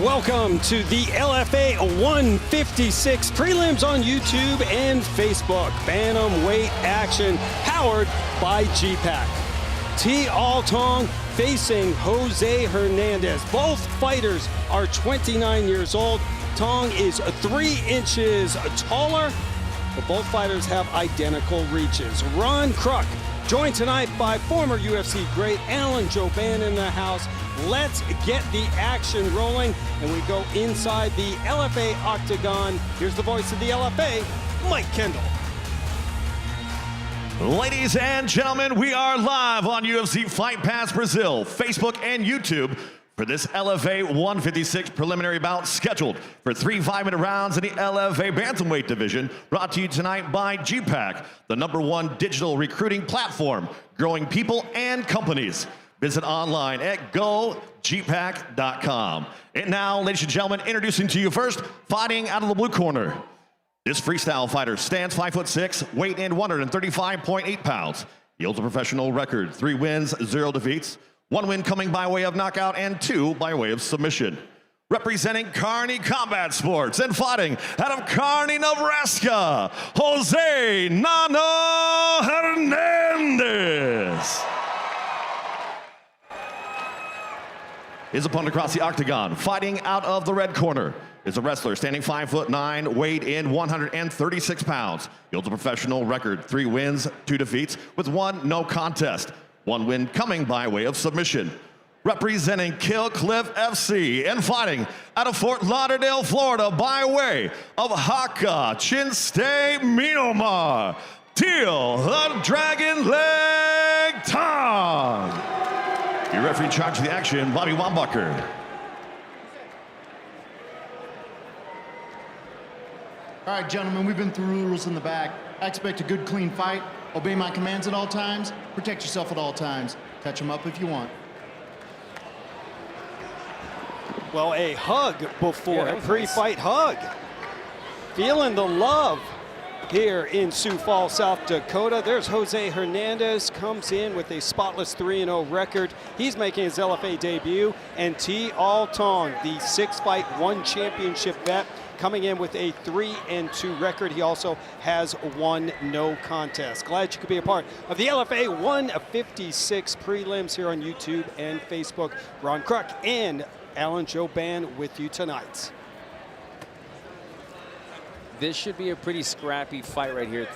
Welcome to the LFA 156 prelims on YouTube and Facebook. Bantamweight action powered by GPAC. Thang facing Jose Hernandez. Both fighters are 29 years old. Thang is 3 inches taller, but both fighters have identical reaches. Ron Kruk, joined tonight by former UFC great Alan Jouban in the house. Let's get the action rolling, and we go inside the LFA octagon. Here's the voice of the LFA, Mike Kendall. Ladies and gentlemen, we are live on UFC Fight Pass Brazil, Facebook and YouTube for this LFA 156 preliminary bout scheduled for 3 5-minute rounds in the LFA Bantamweight division, brought to you tonight by GPAC, the #1 digital recruiting platform, growing people and companies. Visit online at gogpac.com. And now, ladies and gentlemen, introducing to you first, fighting out of the blue corner. This freestyle fighter stands 5'6", weight in 135.8 pounds. He holds a professional record, 3 wins, 0 defeats. 1 win coming by way of knockout and 2 by way of submission. Representing Kearney Combat Sports and fighting out of Kearney, Nebraska, Jose Nano Hernandez. His opponent across the octagon, fighting out of the red corner, is a wrestler standing 5'9", weighed in 136 pounds. He holds a professional record, 3 wins, 2 defeats, with 1 no contest. 1 win coming by way of submission. Representing Kill Cliff FC and fighting out of Fort Lauderdale, Florida, by way of Haka Chinstay Minomar, Teal the Dragon Leg Thang. Your referee in charge of the action, Bobby Wambacher. All right, gentlemen, we've been through rules in the back. I expect a good, clean fight. Obey my commands at all times. Protect yourself at all times. Touch them up if you want. Well, a hug before, a pre-fight hug. Feeling the love here in Sioux Falls, South Dakota. There's Jose Hernandez, comes in with a spotless 3-0 record. He's making his LFA debut. And Thang, the 6-fight, 1 championship vet, coming in with a 3-2 record. He also has 1 no contest. Glad you could be a part of the LFA 156 prelims here on YouTube and Facebook. Ron Kruk and Alan Jouban with you tonight. This should be a pretty scrappy fight right here,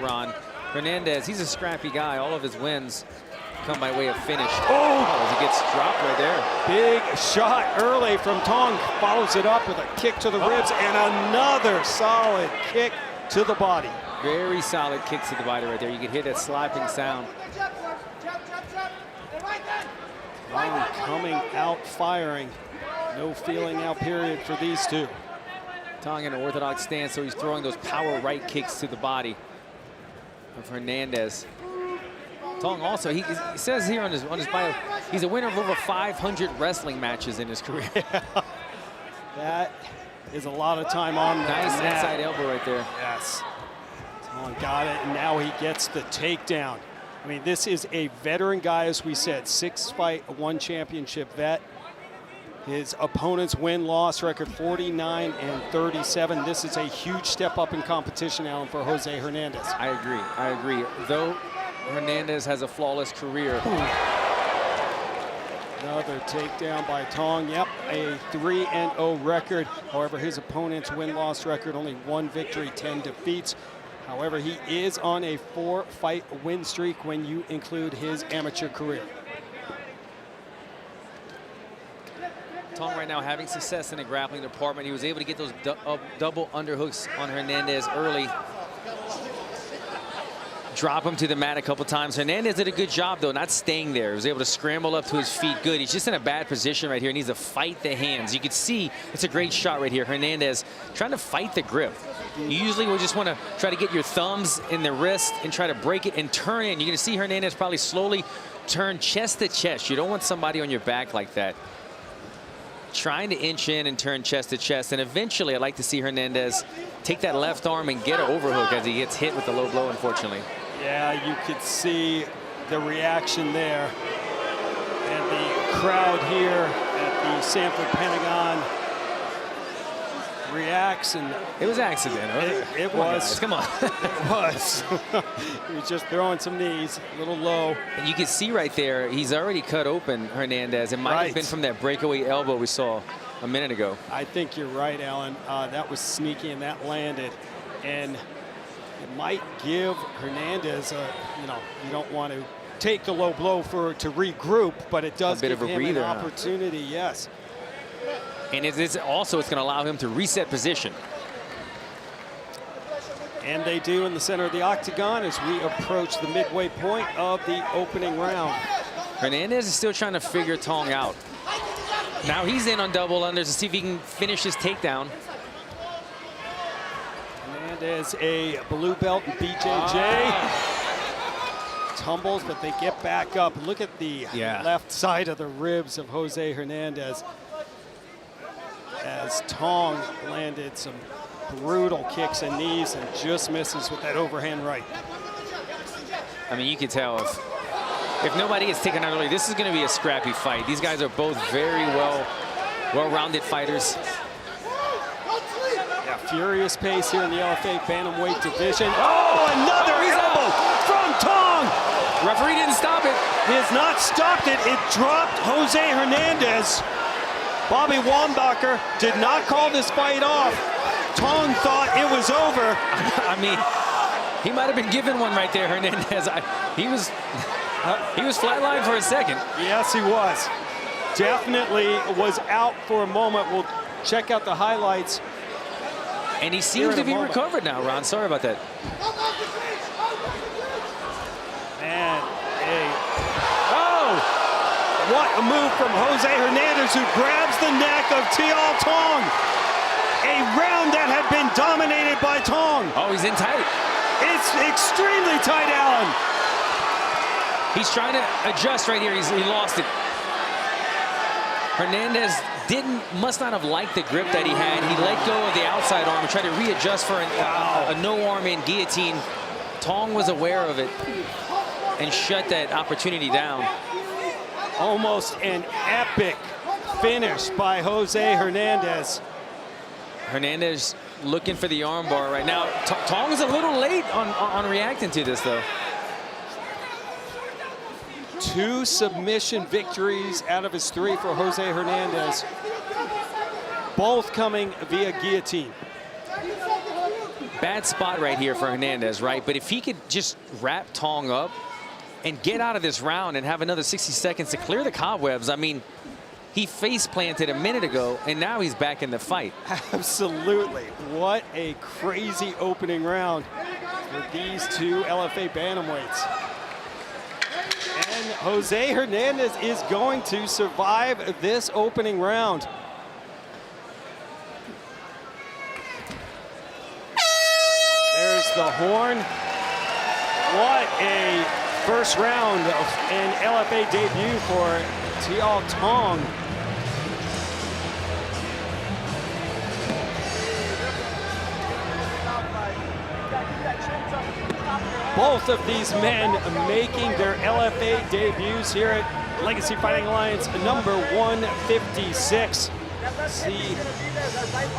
Ron. Hernandez, he's a scrappy guy. All of his wins come by way of finish. Oh, as he gets dropped right there. Big shot early from Thang. Follows it up with a kick to the ribs and another solid kick to the body. Very solid kicks to the body right there. You can hear that slapping sound. Thang coming out firing. No feeling out period for these two. Thang in an orthodox stance, so he's throwing those power right kicks to the body of Hernandez. Thang also, he says here on his bio, he's a winner of over 500 wrestling matches in his career. That is a lot of time on that. Nice inside elbow right there. Yes. Thang got it, and now he gets the takedown. I mean, this is a veteran guy, as we said, 6-fight, 1 championship vet. His opponent's win-loss record 49-37. This is a huge step up in competition, Alan, for Jose Hernandez. I agree. Though Hernandez has a flawless career. Another takedown by Thang. Yep, a 3-0 record. However, his opponent's win-loss record, only 1 victory, 10 defeats. However, he is on a 4-fight win streak when you include his amateur career. Thang right now having success in the grappling department. He was able to get those double underhooks on Hernandez early. Drop him to the mat a couple times. Hernandez did a good job, though, not staying there. He was able to scramble up to his feet good. He's just in a bad position right here. He needs to fight the hands. You can see it's a great shot right here. Hernandez trying to fight the grip. You usually will just want to try to get your thumbs in the wrist and try to break it and turn in. You're going to see Hernandez probably slowly turn chest to chest. You don't want somebody on your back like that. Trying to inch in and turn chest to chest, and eventually I'd like to see Hernandez take that left arm and get an overhook as he gets hit with the low blow, unfortunately. Yeah, you could see the reaction there. And the crowd here at the Sanford Pentagon reacts, and It was accidental. it Come on, was. guys, come on. it was. He was just throwing some knees, a little low. And you can see right there, he's already cut open Hernandez. It might have been from that breakaway elbow we saw a minute ago. I think you're right, Alan. That was sneaky, and that landed. And it might give Hernandez, you don't want to take a low blow to regroup, but it does give him an opportunity, yes. And it's going to allow him to reset position. And they do in the center of the octagon as we approach the midway point of the opening round. Hernandez is still trying to figure Thang out. Now he's in on double unders to see if he can finish his takedown. Hernandez, a blue belt in BJJ. Tumbles, but they get back up. Look at the left side of the ribs of Jose Hernandez as Thang landed some brutal kicks and knees and just misses with that overhand right. I mean, you can tell if nobody gets taken out early, this is going to be a scrappy fight. These guys are both very well-rounded fighters. Yeah, furious pace here in the LFA bantamweight division. Oh, another elbow from Thang! Referee didn't stop it. He has not stopped it. It dropped Jose Hernandez. Bobby Wambacher did not call this fight off. Thang thought it was over. I mean, he might have been given one right there, Hernandez. He was flatlined for a second. Yes, he was. Definitely was out for a moment. We'll check out the highlights. And he seems to be recovered now, Ron. Sorry about that. And what a move from Jose Hernandez, who grabs the neck of Thang. A round that had been dominated by Thang. Oh, he's in tight. It's extremely tight, Alan. He's trying to adjust right here. He lost it. Hernandez must not have liked the grip that he had. He let go of the outside arm and tried to readjust for a no-arm in guillotine. Thang was aware of it and shut that opportunity down. Almost an epic finish by Jose Hernandez. Hernandez looking for the armbar right now. Thang is a little late on reacting to this, though. 2 submission victories out of his 3 for Jose Hernandez. Both coming via guillotine. Bad spot right here for Hernandez, right? But if he could just wrap Thang up and get out of this round and have another 60 seconds to clear the cobwebs, I mean, he face planted a minute ago, and now he's back in the fight. Absolutely. What a crazy opening round for these 2 LFA bantamweights. And Jose Hernandez is going to survive this opening round. There's the horn. What a first round of an LFA debut for Thang. Both of these men making their LFA debuts here at Legacy Fighting Alliance number 156. See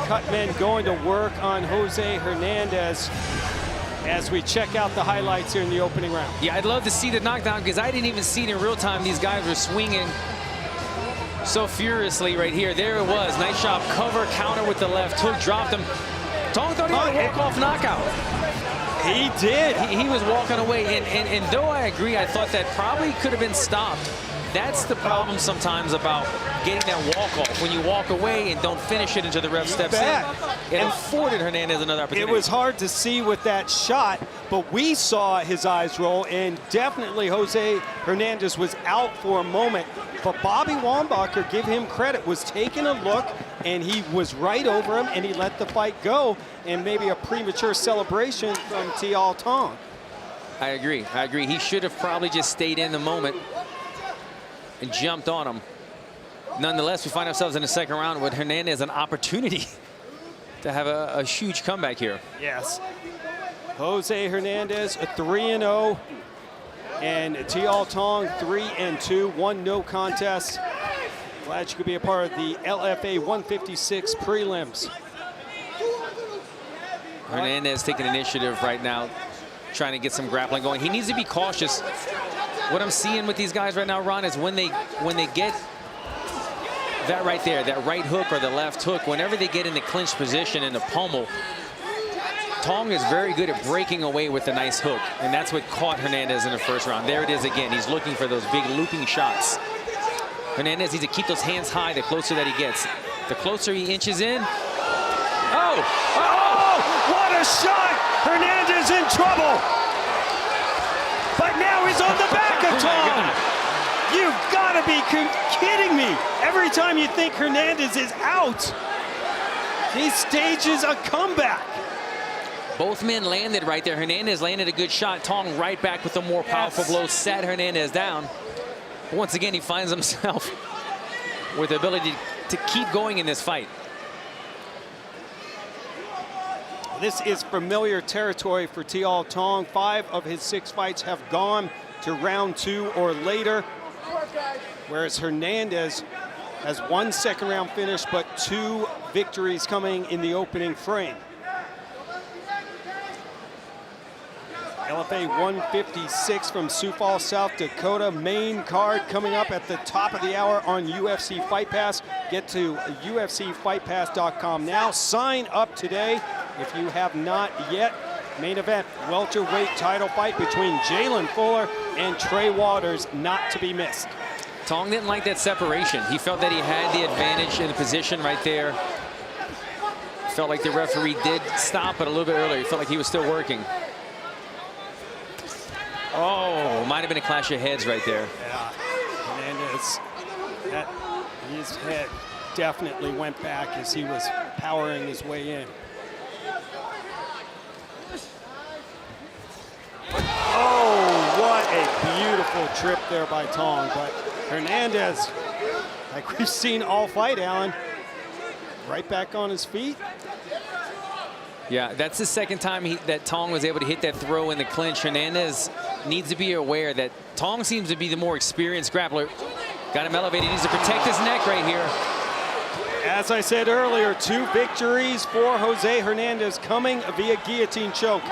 Cutman going to work on Jose Hernandez as we check out the highlights here in the opening round. Yeah, I'd love to see the knockdown because I didn't even see it in real time. These guys were swinging so furiously right here. There it was. Nice shot. Cover, counter with the left hook. Dropped him. Thang thought he had a walk-off knockout. He did. He was walking away. And though I agree, I thought that probably could have been stopped. That's the problem sometimes about getting that walk-off. When you walk away and don't finish it until the ref steps in, it afforded Hernandez another opportunity. It was hard to see with that shot, but we saw his eyes roll, and definitely Jose Hernandez was out for a moment. But Bobby Wambacher, give him credit, was taking a look, and he was right over him, and he let the fight go, and maybe a premature celebration from Thang. I agree. He should have probably just stayed in the moment and jumped on him. Nonetheless, we find ourselves in the second round with Hernandez an opportunity to have a huge comeback here. Yes. Jose Hernandez, a 3-0, and Thang 3-2, 1 no contest. Glad you could be a part of the LFA 156 prelims. Hernandez taking initiative right now, trying to get some grappling going. He needs to be cautious. What I'm seeing with these guys right now, Ron, is when they get that right there, that right hook or the left hook, whenever they get in the clinch position in the pommel, Thang is very good at breaking away with a nice hook, and that's what caught Hernandez in the first round. There it is again. He's looking for those big looping shots. Hernandez needs to keep those hands high the closer that he gets. The closer he inches in. Oh! Oh! What a shot! Hernandez in trouble! But now he's on the back of Thang! You've got to be kidding me! Every time you think Hernandez is out, he stages a comeback. Both men landed right there. Hernandez landed a good shot. Thang right back with a more powerful blow, sat Hernandez down. But once again, he finds himself with the ability to keep going in this fight. This is familiar territory for Teal Thang. 5 of his 6 fights have gone to round 2 or later, whereas Hernandez has 1 second-round finish, but 2 victories coming in the opening frame. LFA 156 from Sioux Falls, South Dakota. Main card coming up at the top of the hour on UFC Fight Pass. Get to UFCFightPass.com now. Sign up today if you have not yet. Main event, welterweight title fight between Jalen Fuller and Trey Waters, not to be missed. Thang didn't like that separation. He felt that he had the advantage in the position right there. Felt like the referee did stop it a little bit earlier. He felt like he was still working. Oh, might have been a clash of heads right there. Yeah, Hernandez, his head definitely went back as he was powering his way in. Oh, what a beautiful trip there by Thang. But Hernandez, like we've seen all fight, Alan, right back on his feet. Yeah, that's the second time that Thang was able to hit that throw in the clinch. Hernandez needs to be aware that Thang seems to be the more experienced grappler. Got him elevated. He needs to protect his neck right here. As I said earlier, 2 victories for Jose Hernandez coming via guillotine choke.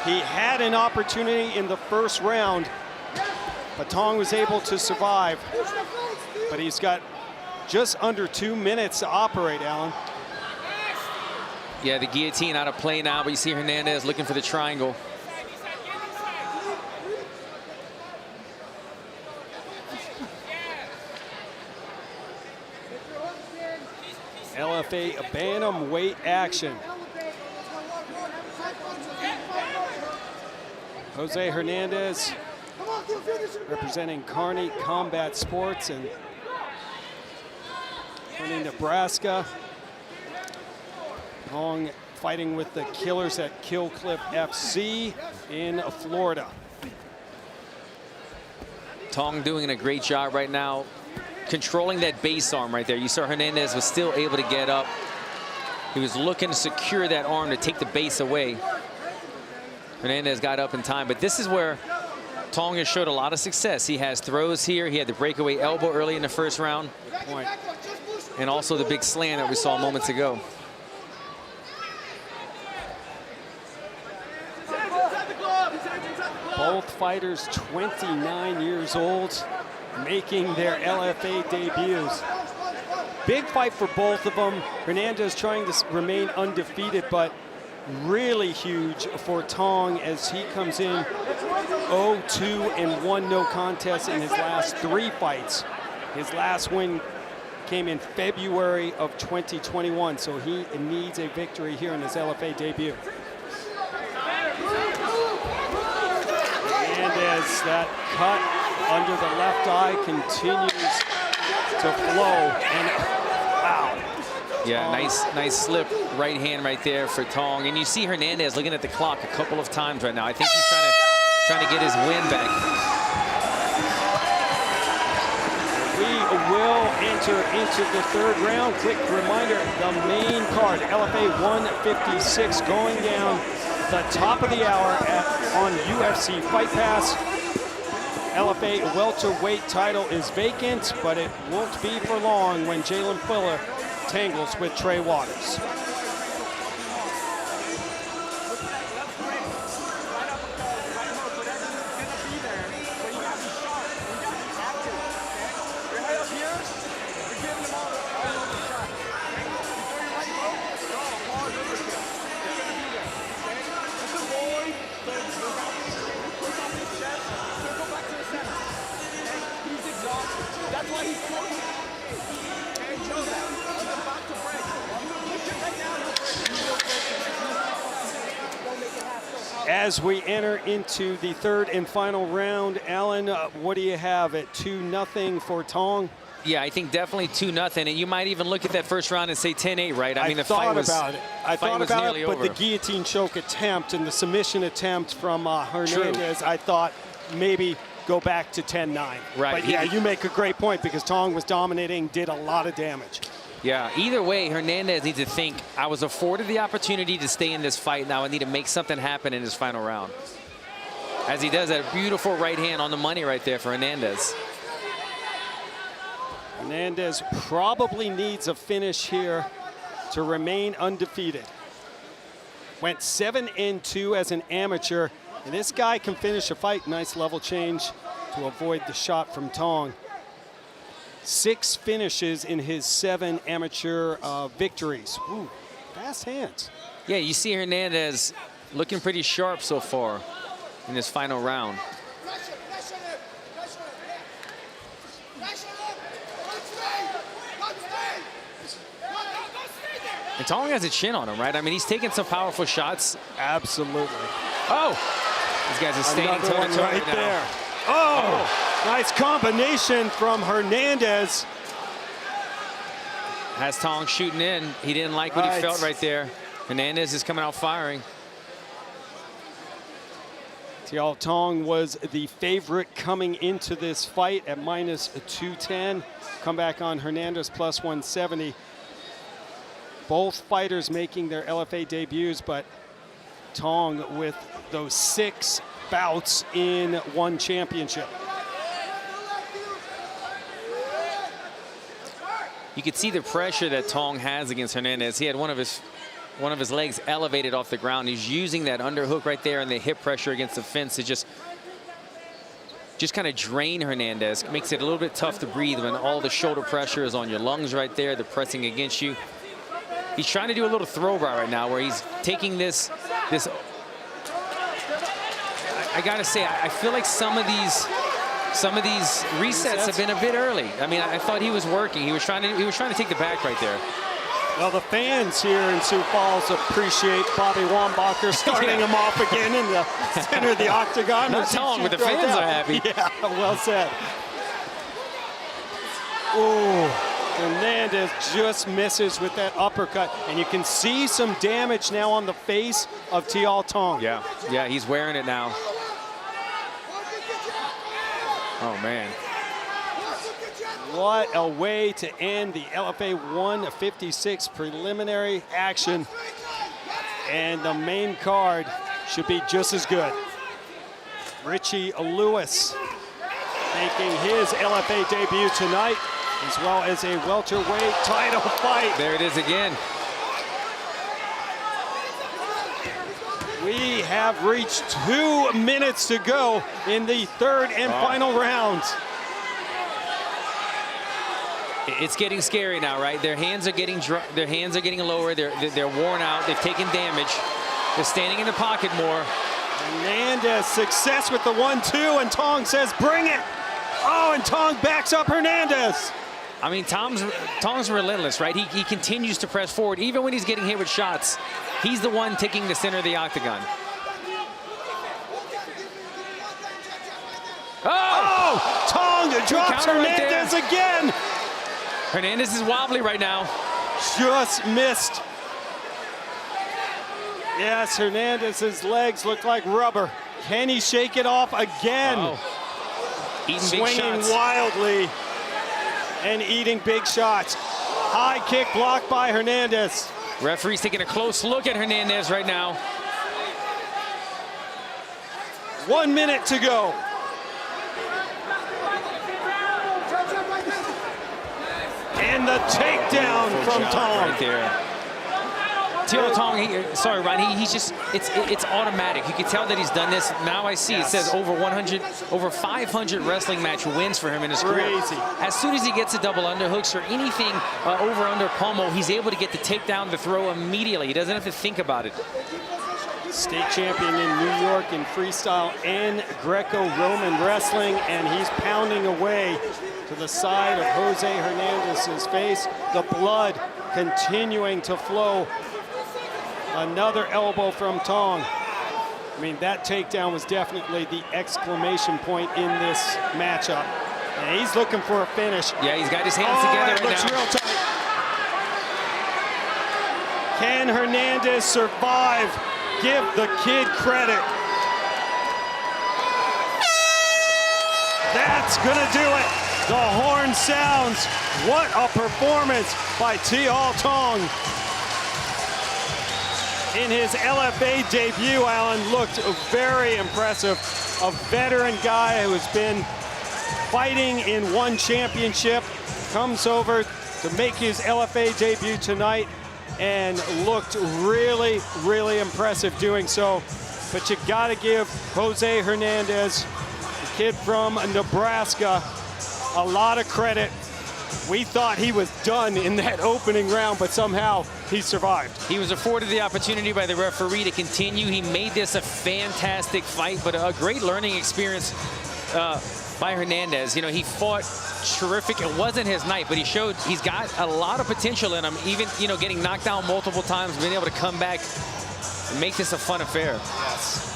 He had an opportunity in the first round, but Thang was able to survive. But he's got just under 2 minutes to operate, Alan. Yeah, the guillotine out of play now, but you see Hernandez looking for the triangle. LFA bantamweight action. Jose Hernandez representing Kearney Combat Sports in Nebraska. Thang fighting with the Killers at Kill Clip FC in Florida. Thang doing a great job right now, controlling that base arm right there. You saw Hernandez was still able to get up. He was looking to secure that arm to take the base away. Hernandez got up in time, but this is where Thang has showed a lot of success. He has throws here. He had the breakaway elbow early in the first round. And also the big slam that we saw moments ago. Both fighters 29 years old, making their LFA debuts. Big fight for both of them. Hernandez trying to remain undefeated, but really huge for Thang as he comes in 0-2-1 no contest in his last 3 fights. His last win came in February of 2021, so he needs a victory here in his LFA debut. And as that cut under the left eye continues to flow, and wow. Yeah, nice slip right hand right there for Thang. And you see Hernandez looking at the clock a couple of times right now. I think he's trying to get his win back. We will enter into the 3rd round. Quick reminder, the main card, LFA 156, going down the top of the hour on UFC Fight Pass. LFA welterweight title is vacant, but it won't be for long when Jalen Fuller tangles with Trey Waters. As we enter into the third and final round, Alan, what do you have at 2-0 for Thang? Yeah, I think definitely 2-0, and you might even look at that first round and say 10-8, right? I mean, the fight was about it. I thought about it, but over. the guillotine choke attempt and the submission attempt from Hernandez, I thought maybe go back to 10-9. Right. But yeah, you make a great point because Thang was dominating, did a lot of damage. Yeah, either way, Hernandez needs to think, I was afforded the opportunity to stay in this fight. Now I need to make something happen in his final round. As he does that beautiful right hand on the money right there for Hernandez. Hernandez probably needs a finish here to remain undefeated. Went 7-2 as an amateur, and this guy can finish a fight. Nice level change to avoid the shot from Thang. 6 finishes in his 7 amateur victories. Ooh, fast hands. Yeah, you see Hernandez looking pretty sharp so far in this final round. And Thang has a chin on him, right? I mean, he's taking some powerful shots. Absolutely. Oh! These guys are standing toe-to-toe right there. Oh! Nice combination from Hernandez. Has Thang shooting in. He didn't like what he felt right there. Hernandez is coming out firing. Thang was the favorite coming into this fight at -210. Come back on Hernandez +170. Both fighters making their LFA debuts, but Thang with those 6 bouts in 1 championship. You could see the pressure that Thang has against Hernandez. He had one of his legs elevated off the ground. He's using that underhook right there and the hip pressure against the fence to just kind of drain Hernandez. It makes it a little bit tough to breathe when all the shoulder pressure is on your lungs right there. They're pressing against you. He's trying to do a little throw bar right now where he's taking this. I gotta say, I feel like some of these resets have been a bit early. I mean, I thought he was working. He was trying to take the back right there. Well, the fans here in Sioux Falls appreciate Bobby Wambacher starting him off again in the center of the octagon. Not Thang, but the fans are happy. Yeah, well said. Ooh, Hernandez just misses with that uppercut, and you can see some damage now on the face of Thang. Yeah, he's wearing it now. Oh, man. What a way to end the LFA 156 preliminary action. And the main card should be just as good. Richie Lewis making his LFA debut tonight, as well as a welterweight title fight. There it is again. We have reached 2 minutes to go in the third and final round. It's getting scary now, right? Their hands are getting lower. They're worn out. They've taken damage. They're standing in the pocket more. Hernandez success with the 1-2, and Thang says, "Bring it!" Oh, and Thang backs up Hernandez. I mean, Thang's relentless, right? He continues to press forward, even when he's getting hit with shots. He's the one taking the center of the octagon. Oh! Thang drops Hernandez again. Hernandez is wobbly right now. Just missed. Yes, Hernandez's legs look like rubber. Can he shake it off again? Eating Swinging big shots. wildly and eating big shots. High kick blocked by Hernandez. Referee's taking a close look at Hernandez right now. 1 minute to go. And the takedown from Thang. Right there. Thang, sorry, Ron, it's automatic. You can tell that he's done this. Now I see it says over 500 wrestling match wins for him in his career. As soon as he gets a double underhooks or anything over under pommel, he's able to get the takedown, the throw immediately. He doesn't have to think about it. State champion in New York in freestyle and Greco-Roman wrestling, and he's pounding away to the side of Jose Hernandez's face. The blood continuing to flow. Another elbow from Thang. I mean, that takedown was definitely the exclamation point in this matchup. And he's looking for a finish. Yeah, he's got his hands together It looks now. real tight. Can Hernandez survive? Give the kid credit. That's gonna do it. The horn sounds. What a performance by Tong. In his LFA debut, Alan looked very impressive. A veteran guy who has been fighting in one championship, comes over to make his LFA debut tonight and looked really, really impressive doing so. But you gotta give Jose Hernandez, the kid from Nebraska, a lot of credit. We thought he was done in that opening round, but somehow he survived. He was afforded the opportunity by the referee to continue. He made this a fantastic fight, but a great learning experience by Hernandez. You know, he fought terrific. It wasn't his night, but he showed he's got a lot of potential in him. Even, you know, getting knocked down multiple times, being able to come back and make this a fun affair. Yes.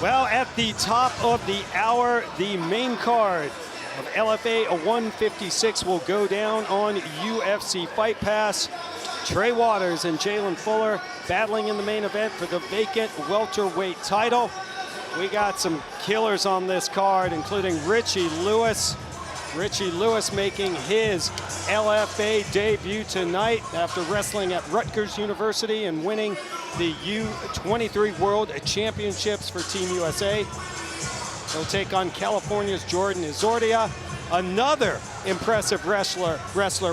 Well, at the top of the hour, the main card of LFA 156 will go down on UFC Fight Pass. Trey Waters and Jalen Fuller battling in the main event for the vacant welterweight title. We got some killers on this card, including Richie Lewis. Richie Lewis making his LFA debut tonight after wrestling at Rutgers University and winning the U23 World Championships for Team USA. He'll take on California's Jordan Izordia, another impressive wrestler.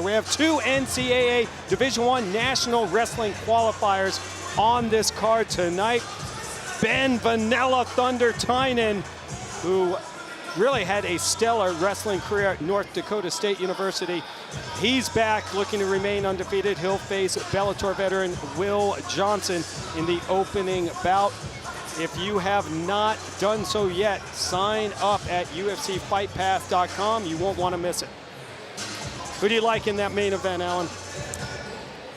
We have two NCAA Division I National Wrestling qualifiers on this card tonight. Ben Vanilla Thunder Tynan, who really had a stellar wrestling career at North Dakota State University. He's back looking to remain undefeated. He'll face Bellator veteran Will Johnson in the opening bout. If you have not done so yet, sign up at UFCFightPass.com. You won't want to miss it. Who do you like in that main event, Alan?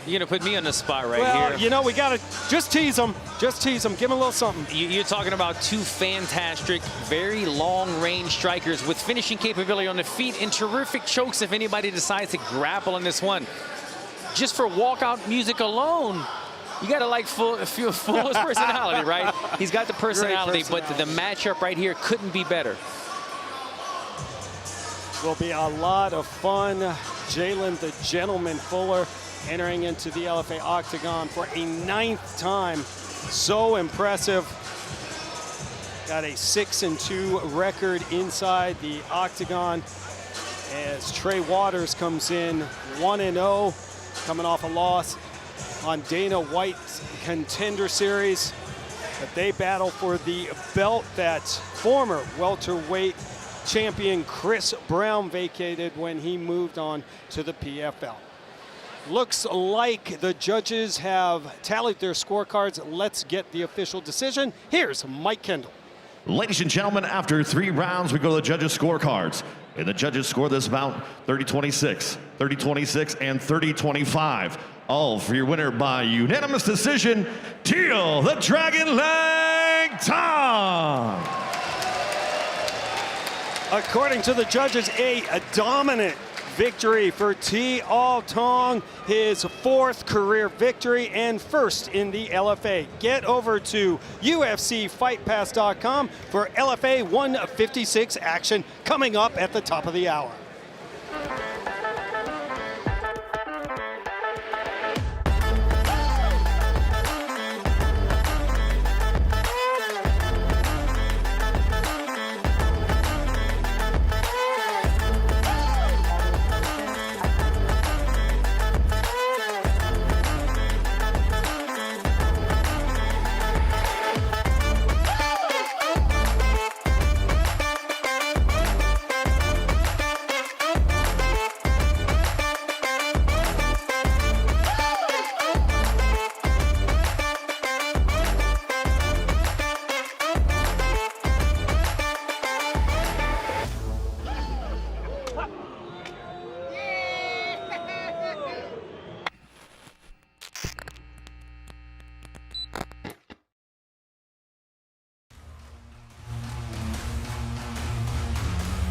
You're going to put me on the spot right well, here. You know, we got to just tease them. Just tease them. Give them a little something. You're talking about two fantastic, very long-range strikers with finishing capability on the feet and terrific chokes if anybody decides to grapple in this one. Just for walkout music alone, you got to like Fuller's personality, right? He's got the personality, but the matchup right here couldn't be better. Will be a lot of fun. Jalen the Gentleman Fuller entering into the LFA Octagon for a 9th time. So impressive. Got a 6-2 record inside the Octagon as Trey Waters comes in 1-0, coming off a loss on Dana White's Contender Series. But they battle for the belt that former welterweight champion Chris Brown vacated when he moved on to the PFL. Looks like the judges have tallied their scorecards. Let's get the official decision. Here's Mike Kendall. Ladies and gentlemen, after 3 rounds, we go to the judges' scorecards. And the judges score this bout 30-26, 30-26, and 30-25. All for your winner by unanimous decision, Teal the Dragon Leg Thang. According to the judges, a dominant victory for Tong, his 4th career victory and 1st in the LFA. Get over to UFCFightPass.com for LFA 156 action coming up at the top of the hour.